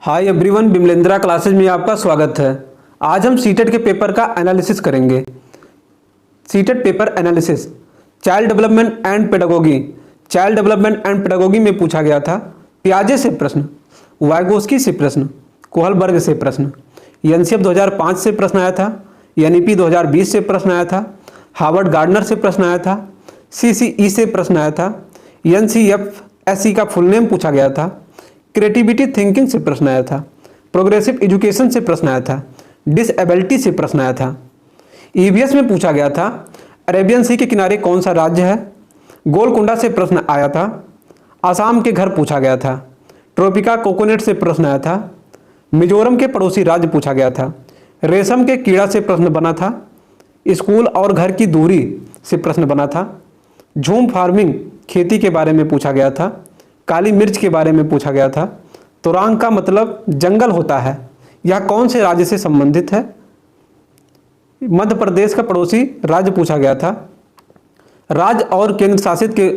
Hi everyone, बिमलेंद्रा classes में आपका स्वागत है। आज हम सीटेट के पेपर का एनालिसिस करेंगे। CTET paper analysis child development and pedagogy. Child development and pedagogy में पूछा गया था पियाजे से प्रश्न, वाइगोस्की से प्रश्न, कोहलबर्ग से प्रश्न, एनसीएफ 2005 से प्रश्न आया था, एनईपी 2020 से प्रश्न आया था, हार्वर्ड गार्डनर से प्रश्न आया था, सीसीई से प्रश्न आया था, एनसीएफएससी का फुल नेम पूछा गया था, क्रिएटिविटी थिंकिंग से प्रश्न आया था, प्रोग्रेसिव एजुकेशन से प्रश्न आया था, डिसेबिलिटी से प्रश्न आया था। ईवीएस में पूछा गया था अरेबियन सी के किनारे कौन सा राज्य है, गोलकुंडा से प्रश्न आया था, आसाम के घर पूछा गया था, ट्रोपिका कोकोनट से प्रश्न आया था, मिजोरम के पड़ोसी राज्य पूछा गया था, रेशम के कीड़ा से प्रश्न बना था, स्कूल और घर की दूरी से प्रश्न बना था, झूम फार्मिंग खेती के बारे में पूछा गया था, काली मिर्च के बारे में पूछा गया था, तुरांग का मतलब जंगल होता है, यह कौन से राज्य से संबंधित है, मध्य प्रदेश का पड़ोसी राज्य पूछा गया था, राज्य और केंद्र शासित के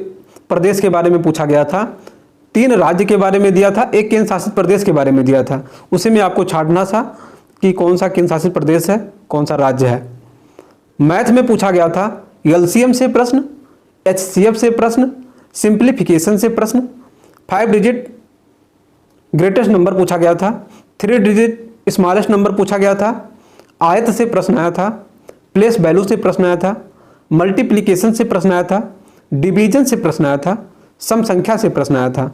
प्रदेश के बारे में पूछा गया था। 3 राज्य के बारे में दिया था, 1 केंद्र शासित प्रदेश के बारे में दिया था, उसी में आपको छांटना था कि कौन सा केंद्र शासित प्रदेश है, कौन सा राज्य है। मैथ में पूछा गया था एलसीएम से प्रश्न, एचसीएफ से प्रश्न, सिंप्लीफिकेशन से प्रश्न, 5 डिजिट ग्रेटेस्ट नंबर पूछा गया था, 3 डिजिट स्मॉलेस्ट नंबर पूछा गया था, आयत से प्रश्न आया था, प्लेस वैल्यू से प्रश्न आया था, मल्टीप्लिकेशन से प्रश्न आया था, डिवीजन से प्रश्न आया था, सम संख्या से प्रश्न आया था।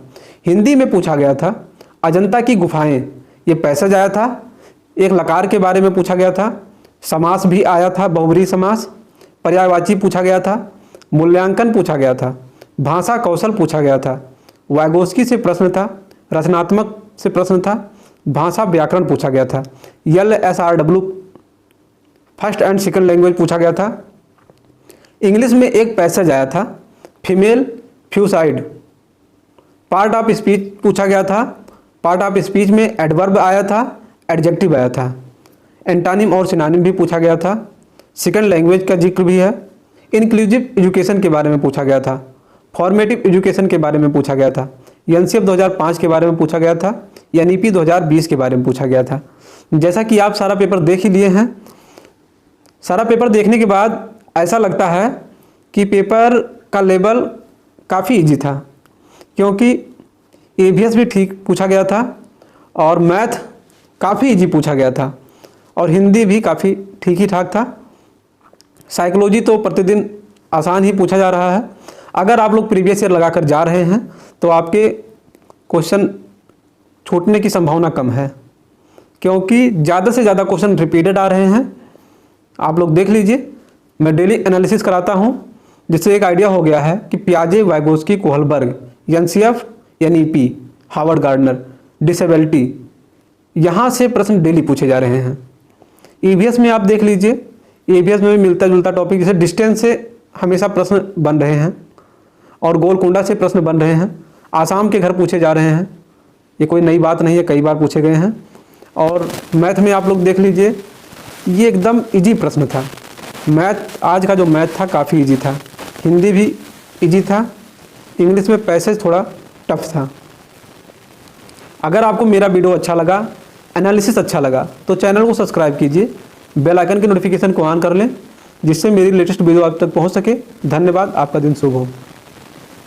हिंदी में पूछा गया था अजंता की गुफाएं, ये पैसेज आया था, एक लकार के बारे में पूछा गया था, समास भी आया था, बहुब्रीहि समास, पर्यायवाची पूछा गया था, मूल्यांकन पूछा गया था, भाषा कौशल पूछा गया था, वाइगोस्की से प्रश्न था, रचनात्मक से प्रश्न था, भाषा व्याकरण पूछा गया था, LSRW first and second language पूछा गया था। इंग्लिश में एक पैसेज आया था, फीमेल फ्यूसाइड, पार्ट ऑफ स्पीच पूछा गया था, पार्ट ऑफ स्पीच में एडवर्ब आया था, एडजेक्टिव आया था, एंटानिम और सिनोनिम भी पूछा गया था, सेकंड लैंग्वेज का जिक्र भी है, इंक्लूसिव एजुकेशन के बारे में पूछा गया था, फॉर्मेटिव एजुकेशन के बारे में पूछा गया था, एनसीएफ 2005 के बारे में पूछा गया था, एनईपी 2020 के बारे में पूछा गया था। जैसा कि आप सारा पेपर देख ही लिए हैं, सारा पेपर देखने के बाद ऐसा लगता है कि पेपर का लेवल काफ़ी इजी था, क्योंकि ईवीएस भी ठीक पूछा गया था और मैथ काफ़ी इजी पूछा गया था और हिंदी भी काफ़ी ठीक ही ठाक था। साइकोलॉजी तो प्रतिदिन आसान ही पूछा जा रहा है। अगर आप लोग प्रीवियस ईयर लगाकर जा रहे हैं तो आपके क्वेश्चन छूटने की संभावना कम है, क्योंकि ज़्यादा से ज़्यादा क्वेश्चन रिपीटेड आ रहे हैं। आप लोग देख लीजिए, मैं डेली एनालिसिस कराता हूं, जिससे एक आइडिया हो गया है कि पियाजे, Vygotsky, Kohlberg, NCF, NEP, Harvard Gardner, disability, यहाँ से प्रश्न डेली पूछे जा रहे हैं। ईवीएस में आप देख लीजिए, ईवीएस में भी मिलता जुलता टॉपिक, जैसे डिस्टेंस से हमेशा प्रश्न बन रहे हैं और गोलकुंडा से प्रश्न बन रहे हैं, आसाम के घर पूछे जा रहे हैं, ये कोई नई बात नहीं है, कई बार पूछे गए हैं। और मैथ में आप लोग देख लीजिए, ये एकदम इजी प्रश्न था। मैथ, आज का जो मैथ था काफ़ी इजी था, हिंदी भी इजी था, इंग्लिश में पैसेज थोड़ा टफ था। अगर आपको मेरा वीडियो अच्छा लगा, एनालिसिस अच्छा लगा, तो चैनल को सब्सक्राइब कीजिए, बेल आइकन की नोटिफिकेशन को ऑन कर लें, जिससे मेरी लेटेस्ट वीडियो आप तक पहुंच सके। धन्यवाद, आपका दिन शुभ हो।